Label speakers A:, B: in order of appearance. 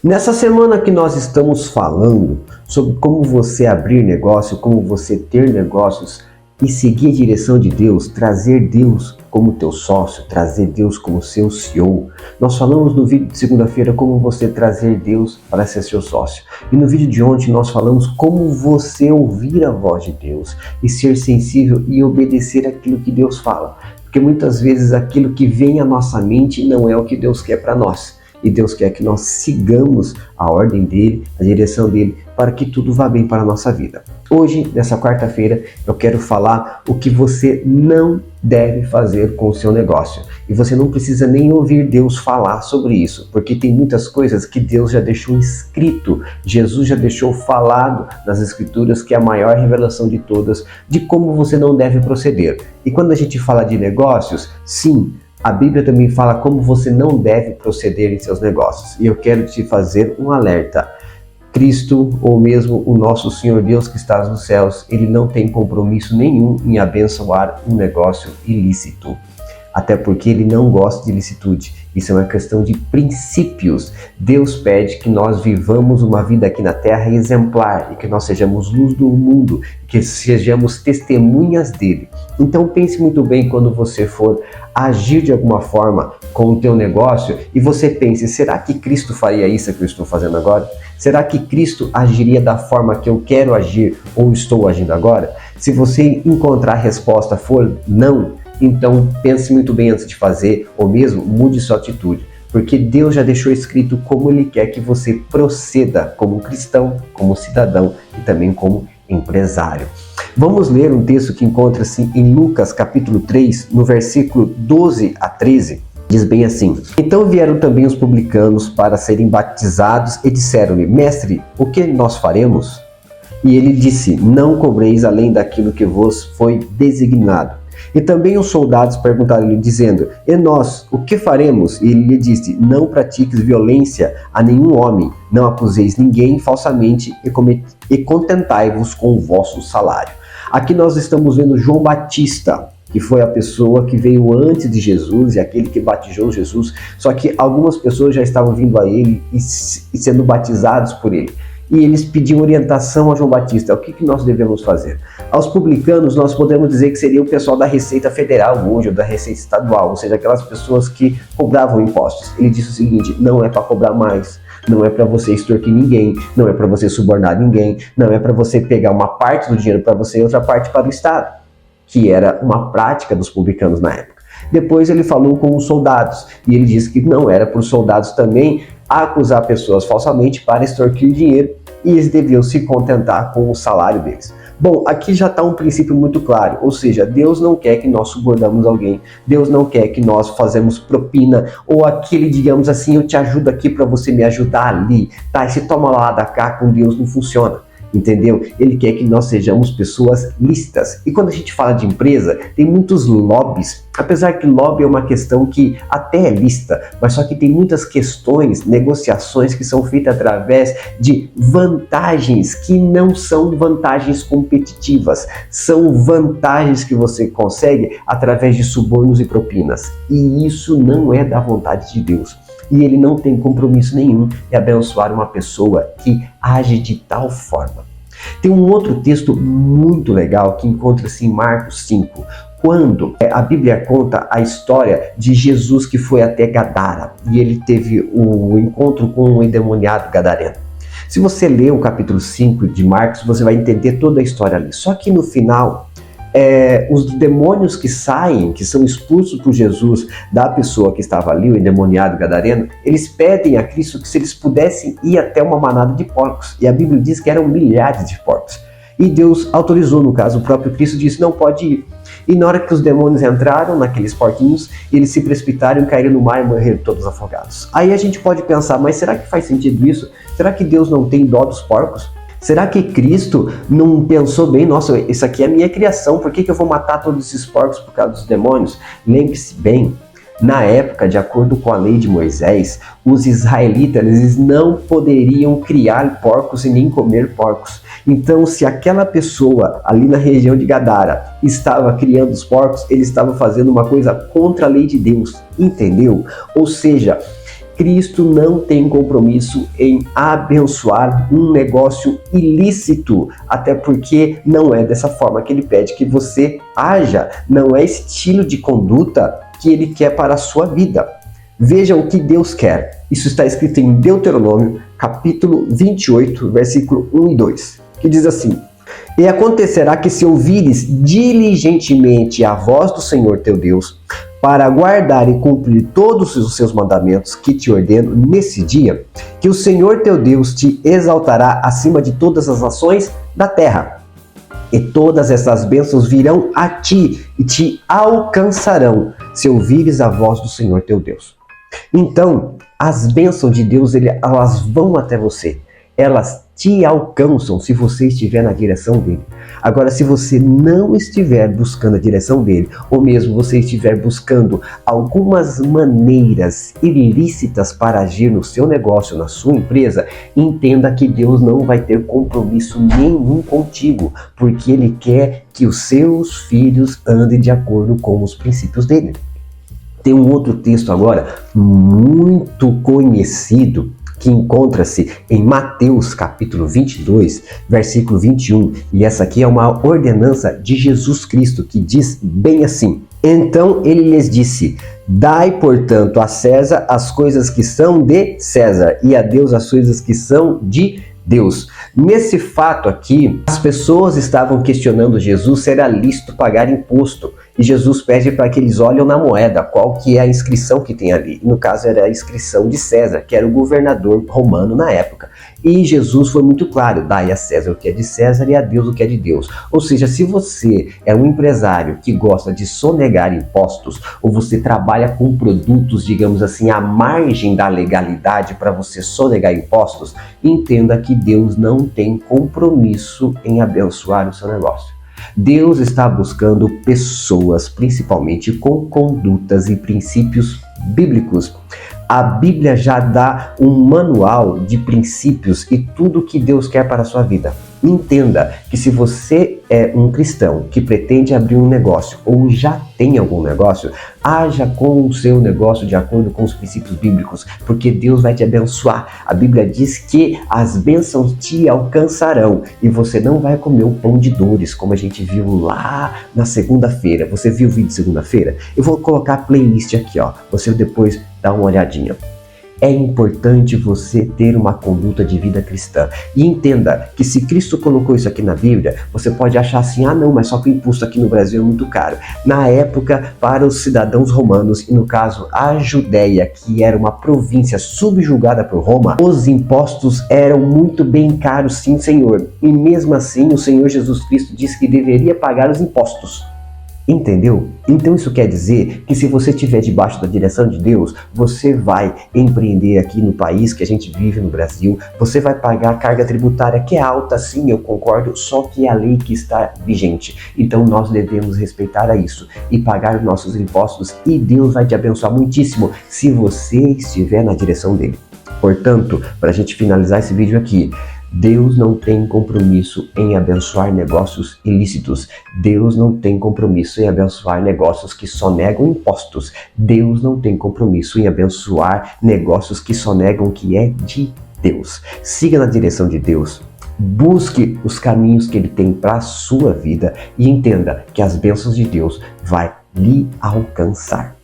A: Nessa semana que nós estamos falando sobre como você abrir negócio, como você ter negócios e seguir a direção de Deus, trazer Deus como teu sócio, trazer Deus como seu CEO. Nós falamos no vídeo de segunda-feira como você trazer Deus para ser seu sócio. E no vídeo de ontem nós falamos como você ouvir a voz de Deus e ser sensível e obedecer aquilo que Deus fala. Porque muitas vezes aquilo que vem à nossa mente não é o que Deus quer para nós. E Deus quer que nós sigamos a ordem dele, a direção dele, para que tudo vá bem para a nossa vida. Hoje, nessa quarta-feira, eu quero falar o que você não deve fazer com o seu negócio. E você não precisa nem ouvir Deus falar sobre isso, porque tem muitas coisas que Deus já deixou escrito, Jesus já deixou falado nas Escrituras, que é a maior revelação de todas, de como você não deve proceder. E quando a gente fala de negócios, sim, a Bíblia também fala como você não deve proceder em seus negócios. E eu quero te fazer um alerta. Cristo, ou mesmo o nosso Senhor Deus que está nos céus, ele não tem compromisso nenhum em abençoar um negócio ilícito. Até porque ele não gosta de ilicitude. Isso é uma questão de princípios. Deus pede que nós vivamos uma vida aqui na terra exemplar e que nós sejamos luz do mundo, que sejamos testemunhas dele. Então pense muito bem quando você for agir de alguma forma com o teu negócio e você pense, será que Cristo faria isso que eu estou fazendo agora? Será que Cristo agiria da forma que eu quero agir ou estou agindo agora? Se você encontrar a resposta for não, então pense muito bem antes de fazer, ou mesmo mude sua atitude, porque Deus já deixou escrito como Ele quer que você proceda como cristão, como cidadão e também como empresário. Vamos ler um texto que encontra-se em Lucas capítulo 3, no versículo 12 a 13. Diz bem assim: Então vieram também os publicanos para serem batizados e disseram-lhe, Mestre, o que nós faremos? E ele disse, não cobreis além daquilo que vos foi designado. E também os soldados perguntaram-lhe, dizendo, e nós, o que faremos? E ele lhe disse, não pratiques violência a nenhum homem, não acuseis ninguém falsamente e contentai-vos com o vosso salário. Aqui nós estamos vendo João Batista, que foi a pessoa que veio antes de Jesus e aquele que batizou Jesus, só que algumas pessoas já estavam vindo a ele e sendo batizados por ele. E eles pediam orientação a João Batista, o que nós devemos fazer? Aos publicanos nós podemos dizer que seria o pessoal da Receita Federal hoje, ou da Receita Estadual, ou seja, aquelas pessoas que cobravam impostos. Ele disse o seguinte, não é para cobrar mais, não é para você extorquir ninguém, não é para você subornar ninguém, não é para você pegar uma parte do dinheiro para você e outra parte para o Estado, que era uma prática dos publicanos na época. Depois ele falou com os soldados, e ele disse que não era para os soldados também acusar pessoas falsamente para extorquir dinheiro, e eles deviam se contentar com o salário deles. Bom, aqui já está um princípio muito claro, ou seja, Deus não quer que nós subornamos alguém, Deus não quer que nós fazemos propina, ou aquele, digamos assim, eu te ajudo aqui para você me ajudar ali, tá? Esse toma lá da cá com Deus não funciona. Entendeu? Ele quer que nós sejamos pessoas lícitas. E quando a gente fala de empresa, tem muitos lobbies. Apesar que lobby é uma questão que até é lícita, mas só que tem muitas questões, negociações que são feitas através de vantagens que não são vantagens competitivas. São vantagens que você consegue através de subornos e propinas. E isso não é da vontade de Deus. E ele não tem compromisso nenhum em abençoar uma pessoa que age de tal forma. Tem um outro texto muito legal que encontra-se em Marcos 5, quando a Bíblia conta a história de Jesus que foi até Gadara e ele teve o encontro com um endemoniado gadareno. Se você ler o capítulo 5 de Marcos, você vai entender toda a história ali. Só que no final, os demônios que saem, que são expulsos por Jesus da pessoa que estava ali, o endemoniado gadareno, eles pedem a Cristo que se eles pudessem ir até uma manada de porcos. E a Bíblia diz que eram milhares de porcos. E Deus autorizou, no caso, o próprio Cristo disse, não pode ir. E na hora que os demônios entraram naqueles porquinhos, eles se precipitaram e caíram no mar e morreram todos afogados. Aí a gente pode pensar, mas será que faz sentido isso? Será que Deus não tem dó dos porcos? Será que Cristo não pensou bem, nossa, isso aqui é a minha criação, por que eu vou matar todos esses porcos por causa dos demônios? Lembre-se bem, na época, de acordo com a lei de Moisés, os israelitas eles não poderiam criar porcos e nem comer porcos. Então, se aquela pessoa ali na região de Gadara estava criando os porcos, ele estava fazendo uma coisa contra a lei de Deus, entendeu? Ou seja, Cristo não tem compromisso em abençoar um negócio ilícito, até porque não é dessa forma que ele pede que você haja, não é esse estilo de conduta que ele quer para a sua vida. Veja o que Deus quer. Isso está escrito em Deuteronômio, capítulo 28, versículo 1 e 2, que diz assim: E acontecerá que se ouvires diligentemente a voz do Senhor teu Deus, para guardar e cumprir todos os seus mandamentos que te ordeno nesse dia, que o Senhor teu Deus te exaltará acima de todas as nações da terra. E todas essas bênçãos virão a ti e te alcançarão, se ouvires a voz do Senhor teu Deus. Então, as bênçãos de Deus, elas vão até você. Elas te alcançam se você estiver na direção dele. Agora, se você não estiver buscando a direção dele, ou mesmo você estiver buscando algumas maneiras ilícitas para agir no seu negócio, na sua empresa, entenda que Deus não vai ter compromisso nenhum contigo, porque ele quer que os seus filhos andem de acordo com os princípios dele. Tem um outro texto agora muito conhecido, que encontra-se em Mateus capítulo 22, versículo 21. E essa aqui é uma ordenança de Jesus Cristo, que diz bem assim: Então ele lhes disse: Dai, portanto, a César as coisas que são de César, e a Deus as coisas que são de Deus. Nesse fato aqui, as pessoas estavam questionando Jesus se era lícito pagar imposto. E Jesus pede para que eles olhem na moeda, qual que é a inscrição que tem ali. No caso, era a inscrição de César, que era o governador romano na época. E Jesus foi muito claro: dai a César o que é de César e a Deus o que é de Deus. Ou seja, se você é um empresário que gosta de sonegar impostos, ou você trabalha com produtos, digamos assim, à margem da legalidade para você sonegar impostos, entenda que Deus não tem compromisso em abençoar o seu negócio. Deus está buscando pessoas, principalmente com condutas e princípios bíblicos. A Bíblia já dá um manual de princípios e tudo que Deus quer para a sua vida. Entenda que se você é um cristão que pretende abrir um negócio ou já tem algum negócio, haja com o seu negócio de acordo com os princípios bíblicos, porque Deus vai te abençoar. A Bíblia diz que as bênçãos te alcançarão e você não vai comer o pão de dores, como a gente viu lá na segunda-feira. Você viu o vídeo de segunda-feira? Eu vou colocar a playlist aqui, ó. Você depois dá uma olhadinha. É importante você ter uma conduta de vida cristã. E entenda que se Cristo colocou isso aqui na Bíblia, você pode achar assim: ah não, mas só que o imposto aqui no Brasil é muito caro. Na época, para os cidadãos romanos, e no caso a Judéia, que era uma província subjugada por Roma, os impostos eram muito bem caros, sim, Senhor. E mesmo assim, o Senhor Jesus Cristo disse que deveria pagar os impostos. Entendeu? Então isso quer dizer que se você estiver debaixo da direção de Deus, você vai empreender aqui no país que a gente vive, no Brasil, você vai pagar a carga tributária que é alta, sim, eu concordo, só que é a lei que está vigente. Então nós devemos respeitar a isso e pagar nossos impostos, e Deus vai te abençoar muitíssimo se você estiver na direção dele. Portanto, para a gente finalizar esse vídeo aqui, Deus não tem compromisso em abençoar negócios ilícitos. Deus não tem compromisso em abençoar negócios que sonegam impostos. Deus não tem compromisso em abençoar negócios que sonegam o que é de Deus. Siga na direção de Deus. Busque os caminhos que Ele tem para a sua vida e entenda que as bênçãos de Deus vai lhe alcançar.